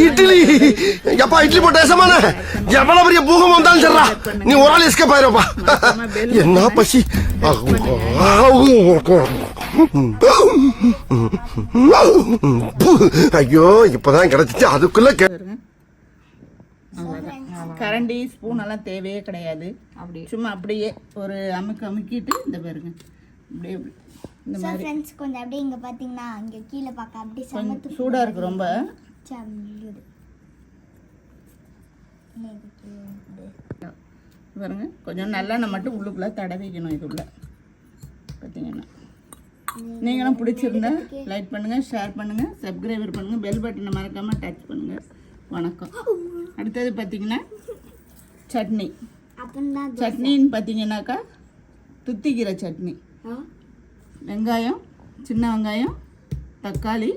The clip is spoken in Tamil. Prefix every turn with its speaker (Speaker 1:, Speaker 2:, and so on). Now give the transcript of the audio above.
Speaker 1: இட்லி எப்பா இட்லி போட்ட ஏசமான எவ்வளவு பெரிய பூகம் வந்தாலும் சரிடா நீ ஒரு ஆள் எஸ்கேப் ஆயிருப்பா என்ன பசி ஐயோ இப்பதான் கிடைச்சிச்சு அதுக்குள்ள
Speaker 2: கரண்டி ஸ்பூன் எல்லாம் தேவையே கிடையாது. அப்படி சும்மா அப்படியே ஒரு அமுக்கிட்டு இந்த பாருங்க அப்படியே இந்த மாதிரி
Speaker 3: फ्रेंड्स கொஞ்சம் அப்படியே இங்க பாத்தீங்கன்னா அங்க கீழ பார்க்க அப்படியே சமத்து
Speaker 2: சூடா இருக்கு ரொம்ப. பாருங்க கொஞ்சம் நல்லெண்ணெய் மட்டும் உள்ளுக்குள்ள தடவிக்கணும். இதுக்குள்ள பார்த்தீங்கன்னா நீங்களும் பிடிச்சிருந்தா லைக் பண்ணுங்க, ஷேர் பண்ணுங்க, சப்ஸ்கிரைபர் பண்ணுங்க, பெல் பட்டனை மறக்காம டச் பண்ணுங்க. வணக்கம். அடுத்தது பார்த்தீங்கன்னா சட்னி. சட்னின்னு பார்த்தீங்கன்னாக்கா துத்திக்கீரை சட்னி. வெங்காயம், சின்ன வெங்காயம், தக்காளி,